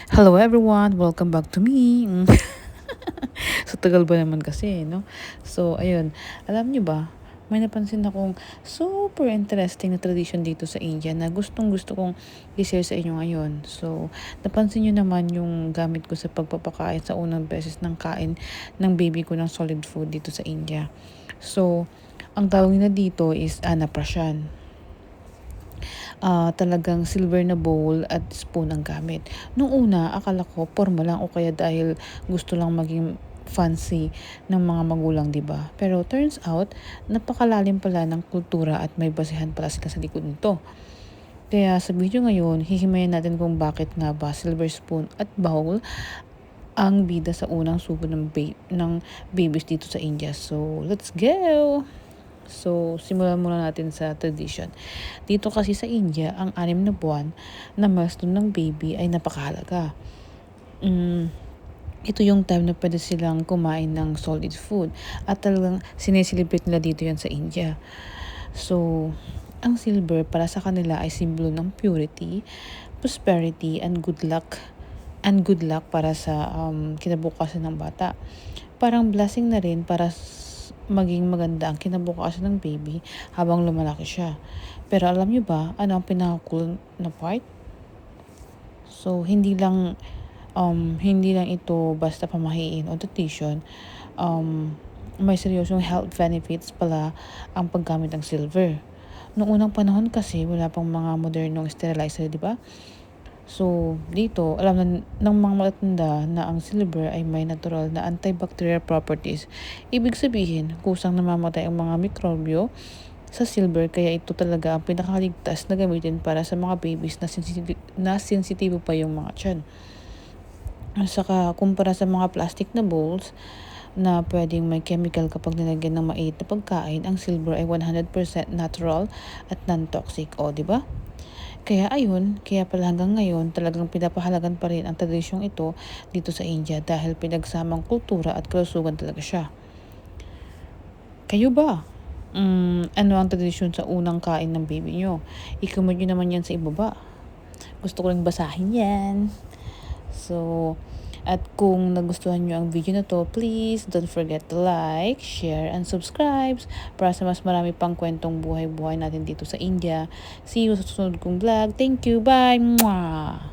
Hello everyone, welcome back to me. So tagal ba naman kasi, no? So ayun, alam niyo ba, may napansin akong super interesting na tradition dito sa India na gustong gusto kong i-share sa inyo ngayon. So, napansin niyo naman yung gamit ko sa pagpapakain sa unang beses ng kain ng baby ko ng solid food dito sa India. So, ang tawag nila dito is anaprashan. Talagang silver na bowl at spoon ang gamit. Nung una, akala ko porma lang o kaya dahil gusto lang maging fancy ng mga magulang, 'di ba? Pero turns out, napakalalim pala ng kultura at may basehan pala sila sa likod nito. Kaya sa video ngayon, hihimayin natin kung bakit nga ba silver spoon at bowl ang bida sa unang subo ng babies dito sa India. So, let's go! So, simulan muna natin sa tradition. Dito kasi sa India, ang 6 na buwan na milestone ng baby ay napakahalaga. Mm, ito yung time na pwede silang kumain ng solid food at talagang sineselebrate nila dito yan sa India. So, ang silver para sa kanila ay simbolo ng purity, prosperity, and good luck para sa kinabukasan ng bata. Parang blessing na rin para maging maganda ang kinabukasan ng baby habang lumalaki siya. Pero alam niyo ba, ano ang pinaka-cool na part? So, hindi lang ito basta pamahiin o tradition. Um, may seryosong health benefits pala ang paggamit ng silver. Noong unang panahon kasi, wala pang mga modernong sterilizer, di ba? So, dito, alam na ng mga matatanda na ang silver ay may natural na antibacterial properties. Ibig sabihin, kusang namamatay ang mga mikrobyo sa silver, kaya ito talaga ang pinakaligtas na gamitin para sa mga babies na sensitibo pa yung mga tiyan. At saka, kumpara sa mga plastic na bowls na pwedeng may chemical kapag nilagyan ng mait na pagkain, ang silver ay 100% natural at non-toxic. O, di ba? Kaya pala hanggang ngayon talagang pinapahalagan pa rin ang tradisyong ito dito sa India dahil pinagsamang kultura at kalusugan talaga siya. Kayo ba? Ano ang tradisyon sa unang kain ng baby nyo? I-comment nyo naman yan sa ibaba. Gusto ko rin basahin yan. So, at kung nagustuhan nyo ang video na to, please don't forget to like, share, and subscribe para sa mas marami pang kwentong buhay-buhay natin dito sa India. See you sa susunod kong vlog. Thank you. Bye! Mwah!